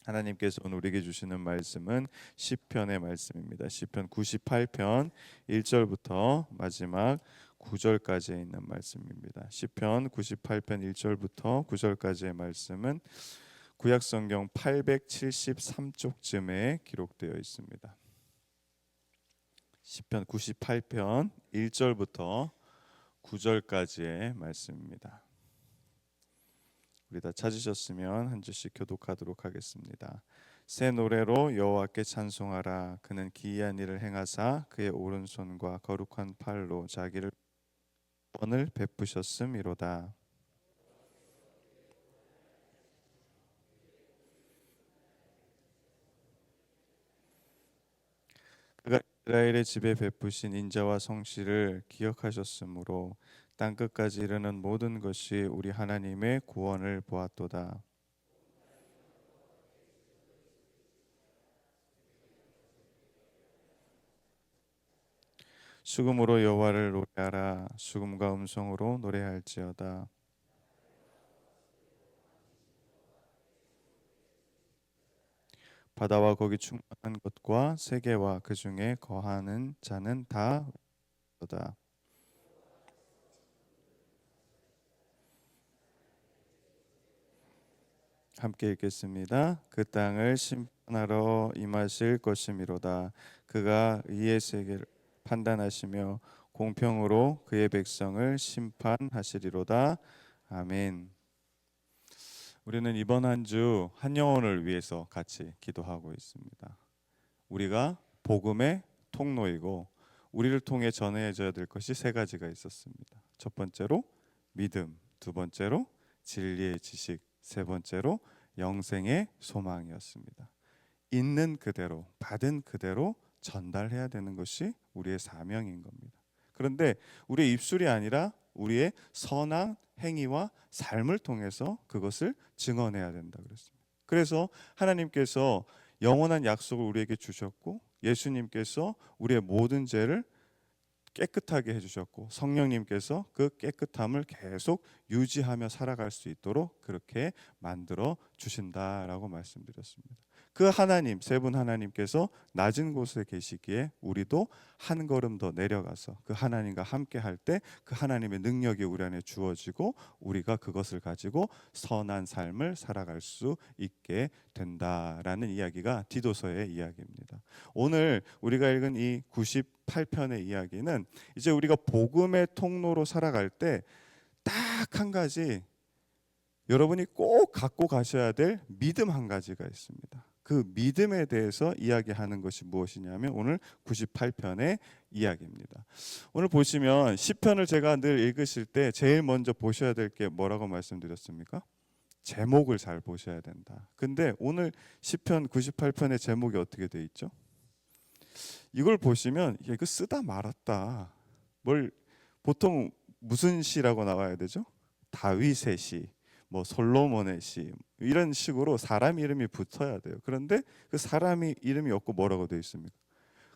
하나님께서 오늘 우리에게 주시는 말씀은 시편의 말씀입니다. 시편 98편 1절부터 마지막 9절까지에 있는 말씀입니다. 시편 98편 1절부터 9절까지의 말씀은 구약 성경 873쪽쯤에 기록되어 있습니다. 시편 98편 1절부터 9절까지의 말씀입니다. 우리 다 찾으셨으면 한 절씩 교독하도록 하겠습니다. 새 노래로 여호와께 찬송하라. 그는 기이한 일을 행하사 그의 오른손과 거룩한 팔로 자기를 구원을 베푸셨음이로다. 그가 이스라엘의 집에 베푸신 인자와 성실을 기억하셨으므로 땅 끝까지 이르는 모든 것이 우리 하나님의 구원을 보았도다. 수금으로 여호와를 노래하라. 수금과 음성으로 노래할지어다. 바다와 거기 충만한 것과 세계와 그 중에 거하는 자는 다 외우다. 함께 읽겠습니다. 그 땅을 심판하러 임하실 것이미로다. 그가 의의 세계를 판단하시며 공평으로 그의 백성을 심판하시리로다. 아멘. 우리는 이번 한 주 한 영혼을 위해서 같이 기도하고 있습니다. 우리가 복음의 통로이고 우리를 통해 전해져야 될 것이 세 가지가 있었습니다. 첫 번째로 믿음, 두 번째로 진리의 지식, 세 번째로 영생의 소망이었습니다. 있는 그대로, 받은 그대로 전달해야 되는 것이 우리의 사명인 겁니다. 그런데 우리의 입술이 아니라 우리의 선한 행위와 삶을 통해서 그것을 증언해야 된다 그랬습니다. 그래서 하나님께서 영원한 약속을 우리에게 주셨고 예수님께서 우리의 모든 죄를 깨끗하게 해주셨고 성령님께서 그 깨끗함을 계속 유지하며 살아갈 수 있도록 그렇게 만들어 주신다라고 말씀드렸습니다. 그 하나님, 세 분 하나님께서 낮은 곳에 계시기에 우리도 한 걸음 더 내려가서 그 하나님과 함께 할 때 그 하나님의 능력이 우리 안에 주어지고 우리가 그것을 가지고 선한 삶을 살아갈 수 있게 된다라는 이야기가 디도서의 이야기입니다. 오늘 우리가 읽은 이 98편의 이야기는 이제 우리가 복음의 통로로 살아갈 때 딱 한 가지 여러분이 꼭 갖고 가셔야 될 믿음 한 가지가 있습니다. 그 믿음에 대해서 이야기하는 것이 무엇이냐면 오늘 98편의 이야기입니다. 오늘 보시면 시편을 제가 늘 읽으실 때 제일 먼저 보셔야 될 게 뭐라고 말씀드렸습니까? 제목을 잘 보셔야 된다. 근데 오늘 시편 98편의 제목이 어떻게 돼 있죠? 이걸 보시면 이거 쓰다 말았다. 뭘 보통 무슨 시라고 나와야 되죠? 다윗의 시, 뭐 솔로몬의 시 이런 식으로 사람 이름이 붙어야 돼요. 그런데 그 사람이 이름이 없고 뭐라고 되어 있습니까?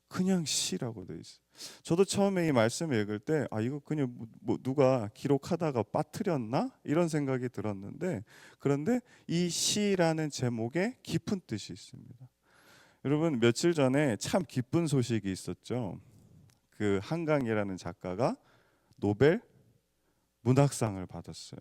그냥 시라고 되어 있어요. 저도 처음에 이 말씀을 읽을 때 이거 그냥 뭐 누가 기록하다가 빠뜨렸나 이런 생각이 들었는데 그런데 이 시라는 제목에 깊은 뜻이 있습니다. 여러분 며칠 전에 참 기쁜 소식이 있었죠. 그 한강이라는 작가가 노벨 문학상을 받았어요.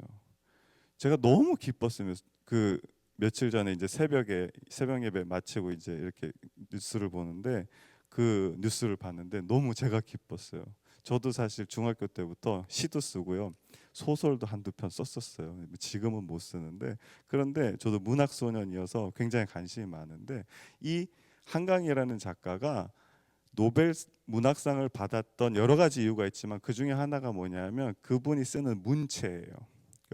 제가 너무 기뻤어요. 그 며칠 전에 이제 새벽에 새벽 예배 마치고 이제 이렇게 뉴스를 보는데 그 뉴스를 봤는데 너무 제가 기뻤어요. 저도 사실 중학교 때부터 시도 쓰고요. 소설도 한두 편 썼었어요. 지금은 못 쓰는데 그런데 저도 문학 소년이어서 굉장히 관심이 많은데 이 한강이라는 작가가 노벨 문학상을 받았던 여러 가지 이유가 있지만 그 중에 하나가 뭐냐면 그분이 쓰는 문체예요.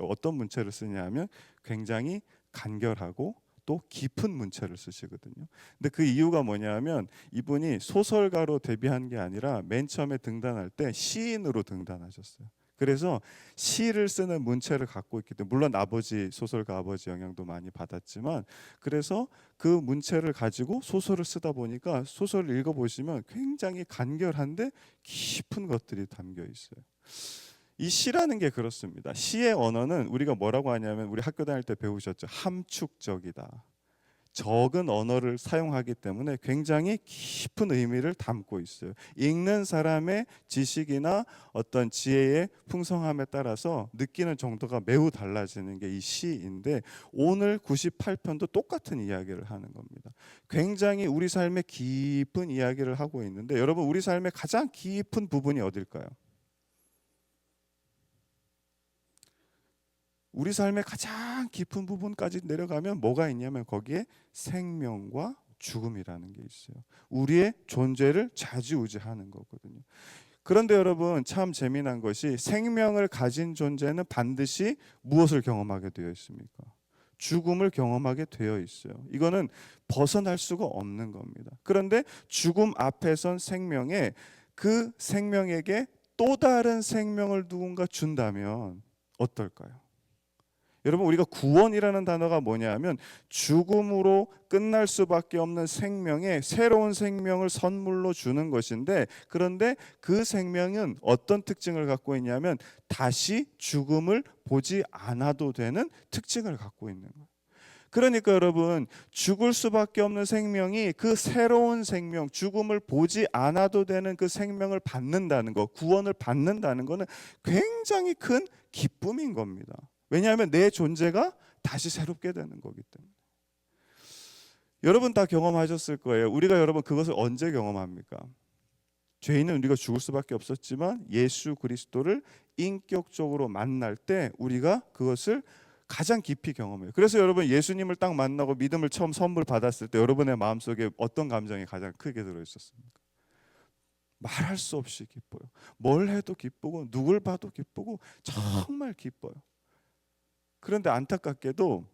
어떤 문체를 쓰냐면 굉장히 간결하고 또 깊은 문체를 쓰시거든요. 근데 그 이유가 뭐냐면 이분이 소설가로 데뷔한 게 아니라 맨 처음에 등단할 때 시인으로 등단하셨어요. 그래서 시를 쓰는 문체를 갖고 있기 때문에 물론 아버지 소설가 아버지 영향도 많이 받았지만 그래서 그 문체를 가지고 소설을 쓰다 보니까 소설을 읽어보시면 굉장히 간결한데 깊은 것들이 담겨 있어요. 이 시라는 게 그렇습니다. 시의 언어는 우리가 뭐라고 하냐면 우리 학교 다닐 때 배우셨죠. 함축적이다. 적은 언어를 사용하기 때문에 굉장히 깊은 의미를 담고 있어요. 읽는 사람의 지식이나 어떤 지혜의 풍성함에 따라서 느끼는 정도가 매우 달라지는 게 이 시인데, 오늘 98편도 똑같은 이야기를 하는 겁니다. 굉장히 우리 삶의 깊은 이야기를 하고 있는데, 여러분, 우리 삶의 가장 깊은 부분이 어딜까요? 우리 삶의 가장 깊은 부분까지 내려가면 뭐가 있냐면 거기에 생명과 죽음이라는 게 있어요. 우리의 존재를 좌지우지하는 거거든요. 그런데 여러분, 참 재미난 것이 생명을 가진 존재는 반드시 무엇을 경험하게 되어 있습니까? 죽음을 경험하게 되어 있어요. 이거는 벗어날 수가 없는 겁니다. 그런데 죽음 앞에선 생명에, 그 생명에게 또 다른 생명을 누군가 준다면 어떨까요? 여러분, 우리가 구원이라는 단어가 뭐냐면 죽음으로 끝날 수밖에 없는 생명에 새로운 생명을 선물로 주는 것인데, 그런데 그 생명은 어떤 특징을 갖고 있냐면 다시 죽음을 보지 않아도 되는 특징을 갖고 있는 거예요. 그러니까 여러분, 죽을 수밖에 없는 생명이 그 새로운 생명, 죽음을 보지 않아도 되는 그 생명을 받는다는 거, 구원을 받는다는 거는 굉장히 큰 기쁨인 겁니다. 왜냐하면 내 존재가 다시 새롭게 되는 거기 때문에. 여러분 다 경험하셨을 거예요. 우리가 여러분 그것을 언제 경험합니까? 죄인은 우리가 죽을 수밖에 없었지만 예수 그리스도를 인격적으로 만날 때 우리가 그것을 가장 깊이 경험해요. 그래서 여러분, 예수님을 딱 만나고 믿음을 처음 선물 받았을 때 여러분의 마음속에 어떤 감정이 가장 크게 들어있었습니까? 말할 수 없이 기뻐요. 뭘 해도 기쁘고 누굴 봐도 기쁘고 정말 기뻐요. 그런데 안타깝게도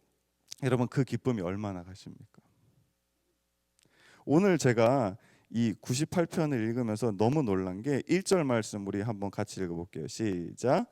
여러분, 그 기쁨이 얼마나 가십니까? 오늘 제가 이 98편을 읽으면서 너무 놀란 게 1절 말씀 우리 한번 같이 읽어볼게요. 시작.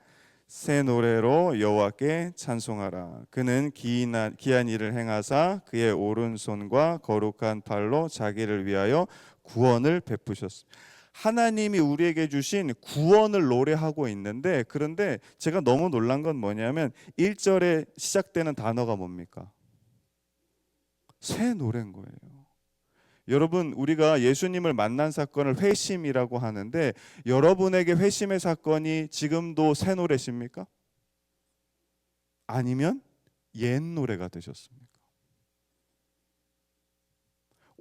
새 노래로 여호와께 찬송하라. 그는 기이한 일을 행하사 그의 오른손과 거룩한 팔로 자기를 위하여 구원을 베푸셨습니다. 하나님이 우리에게 주신 구원을 노래하고 있는데, 그런데 제가 너무 놀란 건 뭐냐면 1절에 시작되는 단어가 뭡니까? 새 노래인 거예요. 여러분, 우리가 예수님을 만난 사건을 회심이라고 하는데, 여러분에게 회심의 사건이 지금도 새 노래십니까? 아니면 옛 노래가 되셨습니까?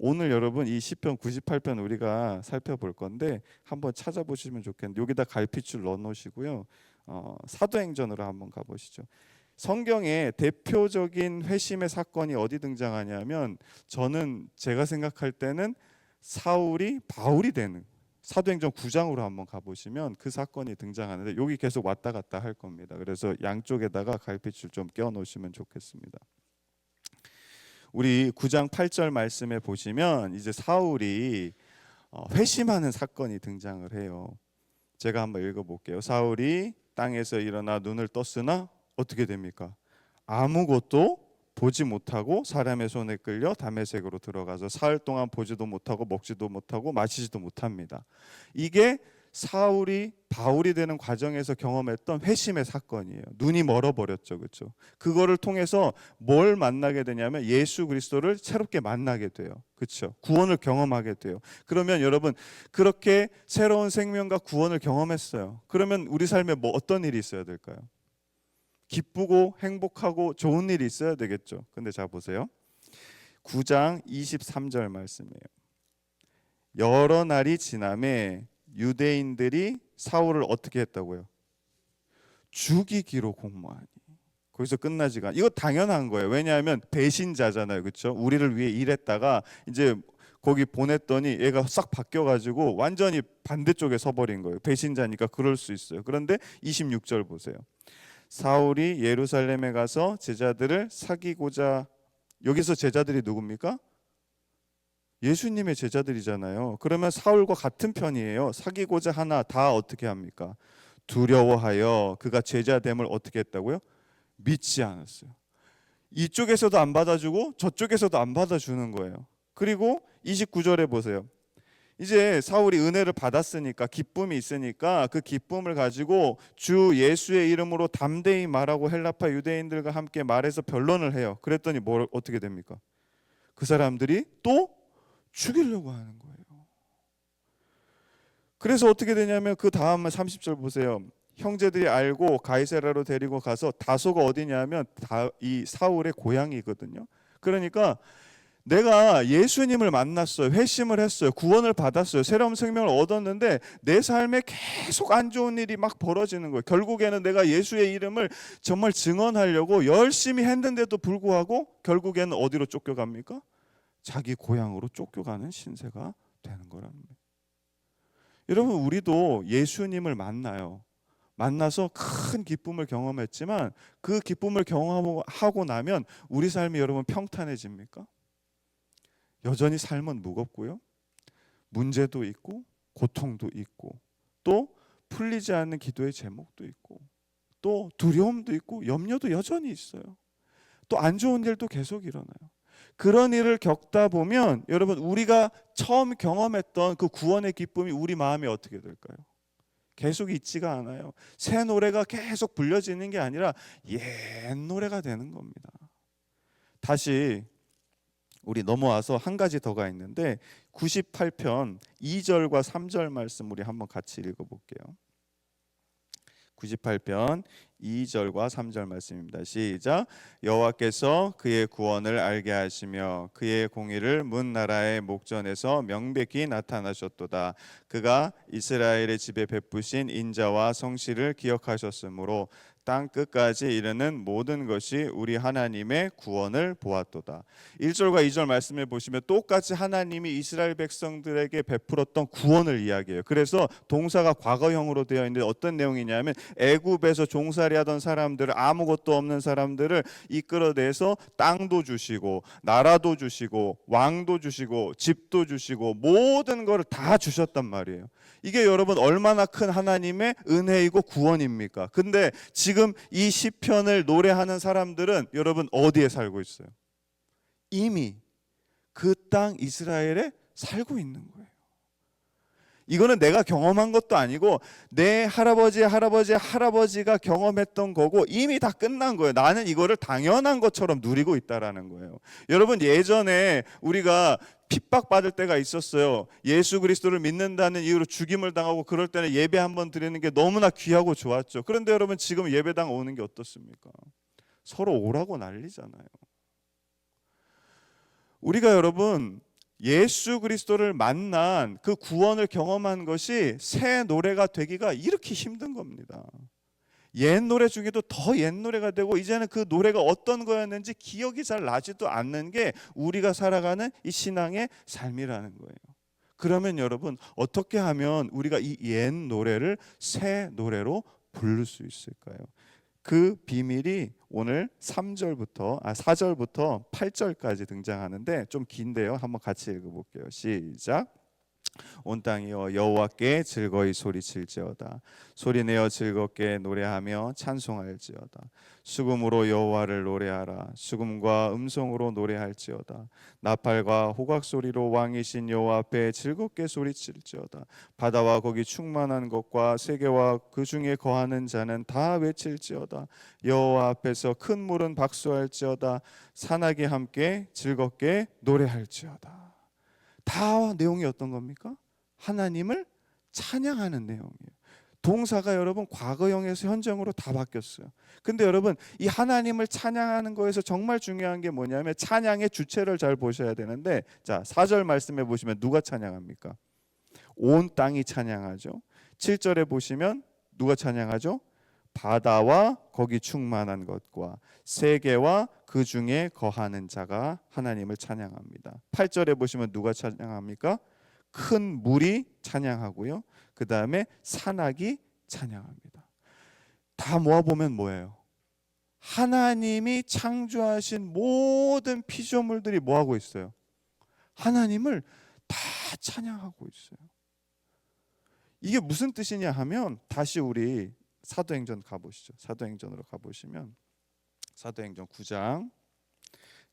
오늘 여러분 이 시편 98편 우리가 살펴볼 건데 한번 찾아보시면 좋겠는데, 여기다 갈피줄 넣어 놓으시고요. 사도행전으로 한번 가보시죠. 성경에 대표적인 회심의 사건이 어디 등장하냐면, 제가 생각할 때는 사울이 바울이 되는 사도행전 9장으로 한번 가보시면 그 사건이 등장하는데, 여기 계속 왔다 갔다 할 겁니다. 그래서 양쪽에다가 갈피줄 좀 껴 놓으시면 좋겠습니다. 우리 9장 8절 말씀에 보시면 이제 사울이 회심하는 사건이 등장을 해요. 제가 한번 읽어볼게요. 사울이 땅에서 일어나 눈을 떴으나 어떻게 됩니까? 아무것도 보지 못하고 사람의 손에 끌려 다메섹으로 들어가서 사흘 동안 보지도 못하고 먹지도 못하고 마시지도 못합니다. 이게 사울이 바울이 되는 과정에서 경험했던 회심의 사건이에요. 눈이 멀어버렸죠, 그렇죠? 그거를 통해서 뭘 만나게 되냐면 예수 그리스도를 새롭게 만나게 돼요, 그렇죠? 구원을 경험하게 돼요. 그러면 여러분, 그렇게 새로운 생명과 구원을 경험했어요. 그러면 우리 삶에 뭐 어떤 일이 있어야 될까요? 기쁘고 행복하고 좋은 일이 있어야 되겠죠. 근데 자 보세요. 9장 23절 말씀이에요. 여러 날이 지남에 유대인들이 사울을 어떻게 했다고요? 죽이기로 공모하니. 거기서 끝나지가. 이거 당연한 거예요. 왜냐하면 배신자잖아요, 그렇죠? 우리를 위해 일했다가 이제 거기 보냈더니 얘가 싹 바뀌어가지고 완전히 반대쪽에 서버린 거예요. 배신자니까 그럴 수 있어요. 그런데 26절 보세요. 사울이 예루살렘에 가서 제자들을 사귀고자. 여기서 제자들이 누굽니까? 예수님의 제자들이잖아요. 그러면 사울과 같은 편이에요. 사귀고자 하나 다 어떻게 합니까? 두려워하여 그가 제자됨을 어떻게 했다고요? 믿지 않았어요. 이쪽에서도 안 받아주고 저쪽에서도 안 받아주는 거예요. 그리고 29절에 보세요. 이제 사울이 은혜를 받았으니까, 기쁨이 있으니까 그 기쁨을 가지고 주 예수의 이름으로 담대히 말하고 헬라파 유대인들과 함께 말해서 변론을 해요. 그랬더니 어떻게 됩니까? 그 사람들이 또 죽이려고 하는 거예요. 그래서 어떻게 되냐면 그 다음 30절 보세요. 형제들이 알고 가이사랴로 데리고 가서 다소가 어디냐면 이 사울의 고향이거든요. 그러니까 내가 예수님을 만났어요. 회심을 했어요. 구원을 받았어요. 새로운 생명을 얻었는데 내 삶에 계속 안 좋은 일이 막 벌어지는 거예요. 결국에는 내가 예수의 이름을 정말 증언하려고 열심히 했는데도 불구하고 결국에는 어디로 쫓겨갑니까? 자기 고향으로 쫓겨가는 신세가 되는 거라는 거예요. 여러분, 우리도 예수님을 만나요. 만나서 큰 기쁨을 경험했지만 그 기쁨을 경험하고 나면 우리 삶이 여러분 평탄해집니까? 여전히 삶은 무겁고요. 문제도 있고 고통도 있고 또 풀리지 않는 기도의 제목도 있고 또 두려움도 있고 염려도 여전히 있어요. 또 안 좋은 일도 계속 일어나요. 그런 일을 겪다 보면 여러분 우리가 처음 경험했던 그 구원의 기쁨이 우리 마음에 어떻게 될까요? 계속 있지가 않아요. 새 노래가 계속 불려지는 게 아니라 옛 노래가 되는 겁니다. 다시 우리 넘어와서 한 가지 더가 있는데 98편 2절과 3절 말씀 우리 한번 같이 읽어볼게요. 98편 2절과 3절 말씀입니다. 시작. 여호와께서 그의 구원을 알게 하시며 그의 공의를 문 나라의 목전에서 명백히 나타나셨도다. 그가 이스라엘의 집에 베푸신 인자와 성실을 기억하셨으므로 땅 끝까지 이르는 모든 것이 우리 하나님의 구원을 보았도다. 1절과 2절 말씀해 보시면 똑같이 하나님이 이스라엘 백성들에게 베풀었던 구원을 이야기해요. 그래서 동사가 과거형으로 되어 있는데 어떤 내용이냐면 애굽에서 종살이 하던 사람들을, 아무것도 없는 사람들을 이끌어내서 땅도 주시고 나라도 주시고 왕도 주시고 집도 주시고 모든 것을 다 주셨단 말이에요. 이게 여러분 얼마나 큰 하나님의 은혜이고 구원입니까? 근데 지금 이 시편을 노래하는 사람들은 여러분 어디에 살고 있어요? 이미 그 땅 이스라엘에 살고 있는 거예요. 이거는 내가 경험한 것도 아니고 내 할아버지의 할아버지의 할아버지가 경험했던 거고 이미 다 끝난 거예요. 나는 이거를 당연한 것처럼 누리고 있다라는 거예요. 여러분, 예전에 우리가 핍박받을 때가 있었어요. 예수 그리스도를 믿는다는 이유로 죽임을 당하고 그럴 때는 예배 한번 드리는 게 너무나 귀하고 좋았죠. 그런데 여러분, 지금 예배당 오는 게 어떻습니까? 서로 오라고 난리잖아요. 우리가 여러분 예수 그리스도를 만난 그 구원을 경험한 것이 새 노래가 되기가 이렇게 힘든 겁니다. 옛 노래 중에도 더 옛 노래가 되고 이제는 그 노래가 어떤 거였는지 기억이 잘 나지도 않는 게 우리가 살아가는 이 신앙의 삶이라는 거예요. 그러면 여러분 어떻게 하면 우리가 이 옛 노래를 새 노래로 부를 수 있을까요? 그 비밀이 오늘 4절부터 8절까지 등장하는데 좀 긴데요. 한번 같이 읽어볼게요. 시작. 온 땅이여 여호와께 즐거이 소리칠지어다. 소리내어 즐겁게 노래하며 찬송할지어다. 수금으로 여호와를 노래하라. 수금과 음성으로 노래할지어다. 나팔과 호각 소리로 왕이신 여호와 앞에 즐겁게 소리칠지어다. 바다와 거기 충만한 것과 세계와 그 중에 거하는 자는 다 외칠지어다. 여호와 앞에서 큰 물은 박수할지어다. 산악이 함께 즐겁게 노래할지어다. 다 내용이 어떤 겁니까? 하나님을 찬양하는 내용이에요. 동사가 여러분 과거형에서 현정으로 다 바뀌었어요. 근데 여러분 이 하나님을 찬양하는 거에서 정말 중요한 게 뭐냐면 찬양의 주체를 잘 보셔야 되는데, 자 4절 말씀해 보시면 누가 찬양합니까? 온 땅이 찬양하죠. 7절에 보시면 누가 찬양하죠? 바다와 거기 충만한 것과 세계와 그 중에 거하는 자가 하나님을 찬양합니다. 8절에 보시면 누가 찬양합니까? 큰 물이 찬양하고요. 그 다음에 산악이 찬양합니다. 다 모아보면 뭐예요? 하나님이 창조하신 모든 피조물들이 뭐하고 있어요? 하나님을 다 찬양하고 있어요. 이게 무슨 뜻이냐 하면 다시 우리 사도행전 가보시죠. 사도행전으로 가보시면 사도행전 9장.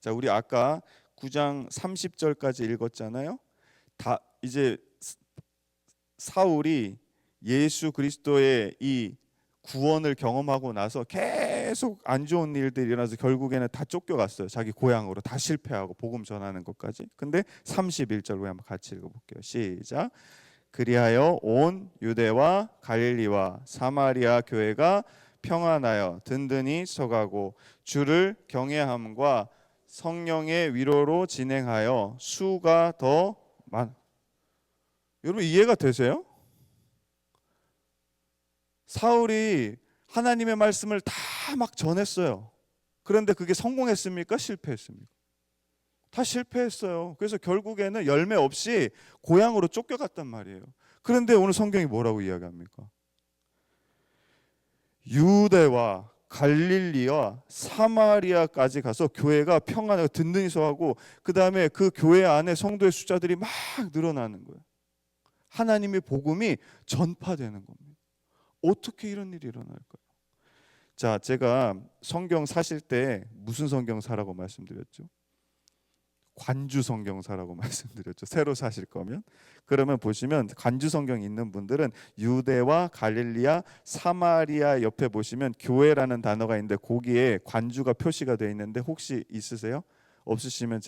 자, 우리 아까 9장 30절까지 읽었잖아요. 다 이제 사울이 예수 그리스도의 이 구원을 경험하고 나서 계속 계속 안 좋은 일들이 일어나서 결국에는 다 쫓겨갔어요. 자기 고향으로 다 실패하고 복음 전하는 것까지. 근데 31절 우리 한번 같이 읽어볼게요. 시작. 그리하여 온 유대와 갈릴리와 사마리아 교회가 평안하여 든든히 서가고 주를 경외함과 성령의 위로로 진행하여 수가 더 많. 여러분 이해가 되세요? 사울이 하나님의 말씀을 다 막 전했어요. 그런데 그게 성공했습니까? 실패했습니까? 다 실패했어요. 그래서 결국에는 열매 없이 고향으로 쫓겨갔단 말이에요. 그런데 오늘 성경이 뭐라고 이야기합니까? 유대와 갈릴리와 사마리아까지 가서 교회가 평안하고 든든히 서하고, 그 다음에 그 교회 안에 성도의 숫자들이 막 늘어나는 거예요. 하나님의 복음이 전파되는 겁니다. 어떻게 이런 일이 일어날까요? 자, 제가 성경 사실 때 무슨 성경 사라고 말씀드렸죠? 관주 성경사라고 말씀드렸죠. 새로 사실 거면. 그러면 보시면 관주 성경 있는 분들은 유대와 갈릴리아, 사마리아 옆에 보시면 교회라는 단어가 있는데 거기에 관주가 표시가 되어 있는데 혹시 있으세요? 없으시면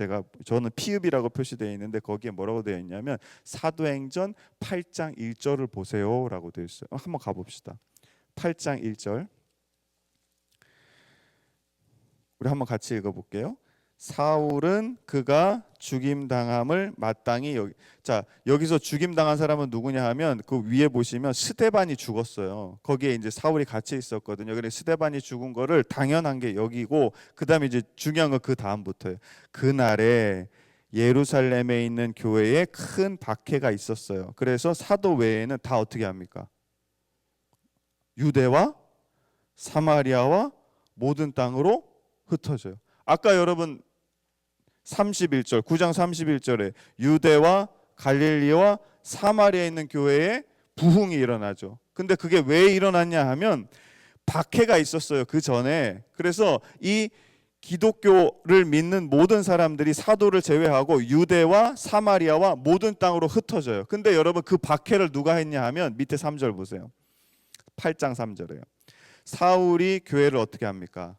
저는 피읍이라고 표시되어 있는데 거기에 뭐라고 되어 있냐면 사도행전 8장 1절을 보세요라고 되어 있어요. 한번 가봅시다. 8장 1절. 우리 한번 같이 읽어볼게요. 사울은 그가 죽임당함을 마땅히 여기서 죽임당한 사람은 누구냐 하면 그 위에 보시면 스데반이 죽었어요. 거기에 이제 사울이 같이 있었거든요. 그래서 스데반이 죽은 거를 당연한 게 여기고, 그다음에 이제 중요한 건 그 다음부터예요. 그날에 예루살렘에 있는 교회에 큰 박해가 있었어요. 그래서 사도 외에는 다 어떻게 합니까? 유대와 사마리아와 모든 땅으로 흩어져요. 아까 여러분 31절, 9장 31절에 유대와 갈릴리와 사마리아에 있는 교회에 부흥이 일어나죠. 근데 그게 왜 일어났냐 하면 박해가 있었어요. 그 전에. 그래서 이 기독교를 믿는 모든 사람들이 사도를 제외하고 유대와 사마리아와 모든 땅으로 흩어져요. 근데 여러분 그 박해를 누가 했냐 하면 밑에 3절 보세요. 8장 3절에요. 사울이 교회를 어떻게 합니까?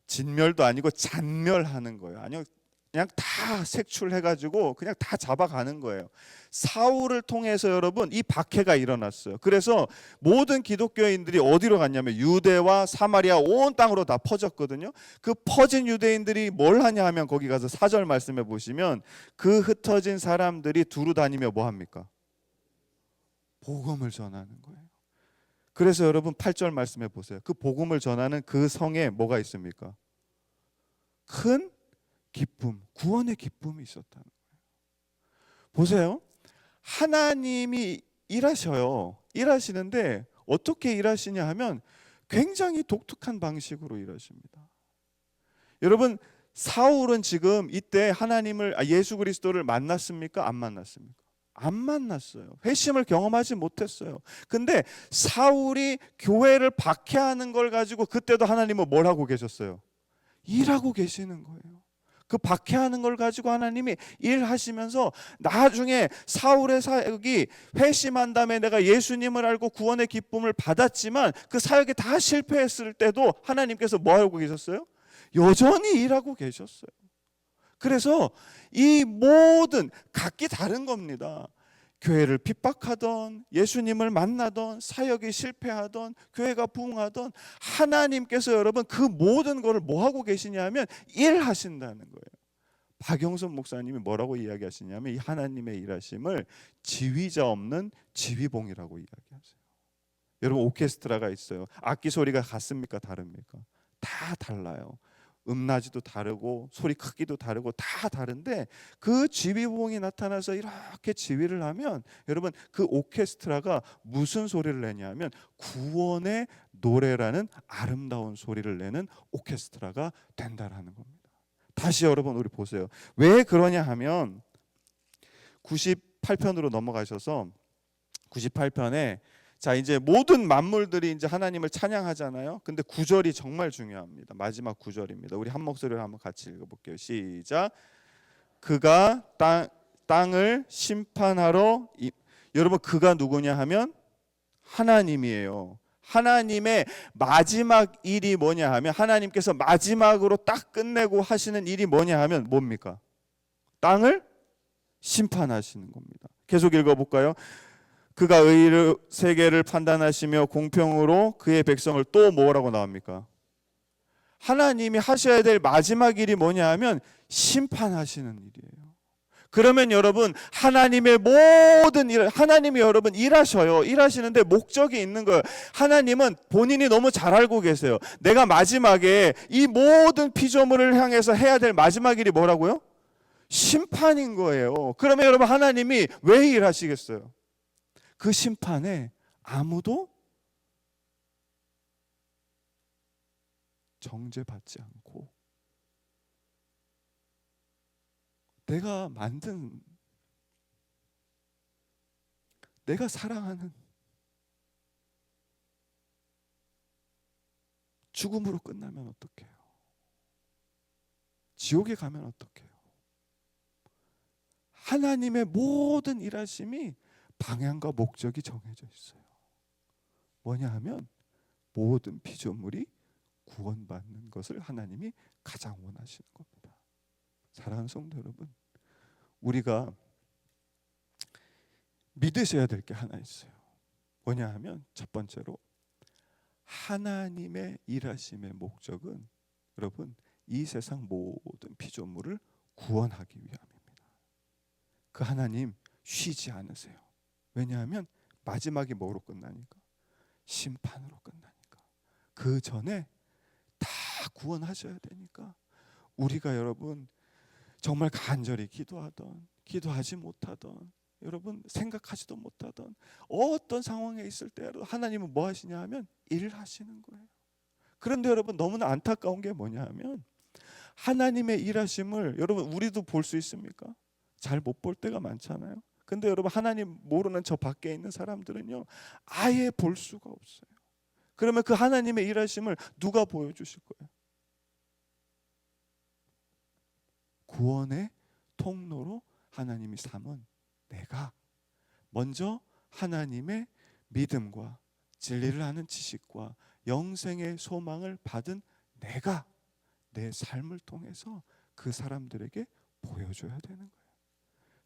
진멸도 아니고 잔멸하는 거예요. 아니요, 그냥 다 색출해가지고 그냥 다 잡아가는 거예요. 사울을 통해서 여러분 이 박해가 일어났어요. 그래서 모든 기독교인들이 어디로 갔냐면 유대와 사마리아 온 땅으로 다 퍼졌거든요. 그 퍼진 유대인들이 뭘 하냐 하면 거기 가서 4절 말씀해 보시면 그 흩어진 사람들이 두루 다니며 뭐 합니까? 복음을 전하는 거예요. 그래서 여러분 8절 말씀해 보세요. 그 복음을 전하는 그 성에 뭐가 있습니까? 큰 기쁨, 구원의 기쁨이 있었다는 거예요. 보세요. 하나님이 일하셔요. 일하시는데 어떻게 일하시냐 하면 굉장히 독특한 방식으로 일하십니다. 여러분, 사울은 지금 이때 예수 그리스도를 만났습니까? 안 만났습니까? 안 만났어요. 회심을 경험하지 못했어요. 근데 사울이 교회를 박해하는 걸 가지고 그때도 하나님은 뭘 하고 계셨어요? 일하고 계시는 거예요. 그 박해하는 걸 가지고 하나님이 일하시면서 나중에 사울의 사역이 회심한 다음에 내가 예수님을 알고 구원의 기쁨을 받았지만 그 사역이 다 실패했을 때도 하나님께서 뭐 하고 계셨어요? 여전히 일하고 계셨어요. 그래서 이 모든 각기 다른 겁니다. 교회를 핍박하던, 예수님을 만나던, 사역이 실패하던, 교회가 부흥하던, 하나님께서 여러분 그 모든 것을 뭐 하고 계시냐 하면 일하신다는 거예요. 박영선 목사님이 뭐라고 이야기하시냐면 이 하나님의 일하심을 지휘자 없는 지휘봉이라고 이야기하세요. 여러분 오케스트라가 있어요. 악기 소리가 같습니까? 다릅니까? 다 달라요. 음낮이도 다르고 소리 크기도 다르고 다 다른데 그 지휘봉이 나타나서 이렇게 지휘를 하면 여러분 그 오케스트라가 무슨 소리를 내냐면 구원의 노래라는 아름다운 소리를 내는 오케스트라가 된다라는 겁니다. 다시 여러분 우리 보세요. 왜 그러냐 하면 98편으로 넘어가셔서 98편에 자 이제 모든 만물들이 이제 하나님을 찬양하잖아요. 근데 9절이 정말 중요합니다. 마지막 9절입니다. 우리 한 목소리로 한번 같이 읽어볼게요. 시작. 그가 땅을 심판하러 여러분 그가 누구냐 하면 하나님이에요. 하나님의 마지막 일이 뭐냐 하면, 하나님께서 마지막으로 딱 끝내고 하시는 일이 뭐냐 하면 뭡니까? 땅을 심판하시는 겁니다. 계속 읽어볼까요? 그가 의의 세계를 판단하시며 공평으로 그의 백성을 또 뭐라고 나옵니까? 하나님이 하셔야 될 마지막 일이 뭐냐 하면 심판하시는 일이에요. 그러면 여러분, 하나님의 모든 일, 하나님이 여러분 일하셔요. 일하시는데 목적이 있는 거예요. 하나님은 본인이 너무 잘 알고 계세요. 내가 마지막에 이 모든 피조물을 향해서 해야 될 마지막 일이 뭐라고요? 심판인 거예요. 그러면 여러분, 하나님이 왜 일하시겠어요? 그 심판에 아무도 정죄받지 않고 내가 만든, 내가 사랑하는 죽음으로 끝나면 어떡해요? 지옥에 가면 어떡해요? 하나님의 모든 일하심이 방향과 목적이 정해져 있어요. 뭐냐 하면 모든 피조물이 구원받는 것을 하나님이 가장 원하시는 겁니다. 사랑하는 성도 여러분, 우리가 믿으셔야 될 게 하나 있어요. 뭐냐 하면 첫 번째로, 하나님의 일하심의 목적은 여러분 이 세상 모든 피조물을 구원하기 위함입니다. 그 하나님 쉬지 않으세요. 왜냐하면 마지막이 뭐로 끝나니까? 심판으로 끝나니까. 그 전에 다 구원하셔야 되니까 우리가 여러분 정말 간절히 기도하던, 기도하지 못하던, 여러분 생각하지도 못하던 어떤 상황에 있을 때라도 하나님은 뭐 하시냐 하면 일하시는 거예요. 그런데 여러분 너무나 안타까운 게 뭐냐 하면, 하나님의 일하심을 여러분 우리도 볼 수 있습니까? 잘 못 볼 때가 많잖아요. 근데 여러분, 하나님 모르는 저 밖에 있는 사람들은요 아예 볼 수가 없어요. 그러면 그 하나님의 일하심을 누가 보여주실 거예요? 구원의 통로로 하나님이 삼은 내가, 먼저 하나님의 믿음과 진리를 아는 지식과 영생의 소망을 받은 내가 내 삶을 통해서 그 사람들에게 보여줘야 되는 거예요.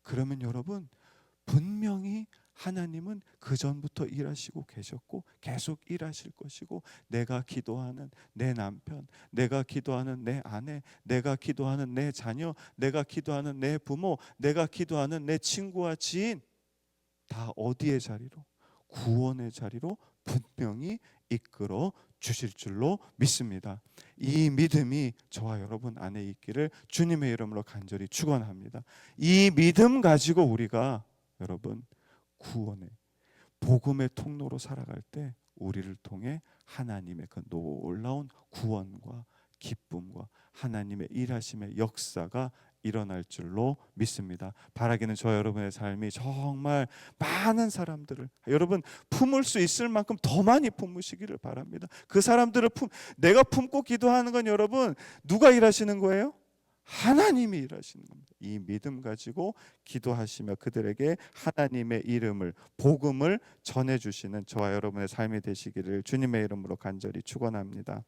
그러면 여러분, 분명히 하나님은 그 전부터 일하시고 계셨고 계속 일하실 것이고, 내가 기도하는 내 남편, 내가 기도하는 내 아내, 내가 기도하는 내 자녀, 내가 기도하는 내 부모, 내가 기도하는 내 친구와 지인, 다 어디의 자리로? 구원의 자리로 분명히 이끌어 주실 줄로 믿습니다. 이 믿음이 저와 여러분 안에 있기를 주님의 이름으로 간절히 축원합니다. 이 믿음 가지고 우리가 여러분 구원의 복음의 통로로 살아갈 때 우리를 통해 하나님의 그 놀라운 구원과 기쁨과 하나님의 일하심의 역사가 일어날 줄로 믿습니다. 바라기는 저 여러분의 삶이 정말 많은 사람들을 여러분 품을 수 있을 만큼 더 많이 품으시기를 바랍니다. 그 사람들을 내가 품고 기도하는 건 여러분 누가 일하시는 거예요? 하나님이 일하시는 겁니다. 이 믿음 가지고 기도하시며 그들에게 하나님의 이름을, 복음을 전해주시는 저와 여러분의 삶이 되시기를 주님의 이름으로 간절히 축원합니다.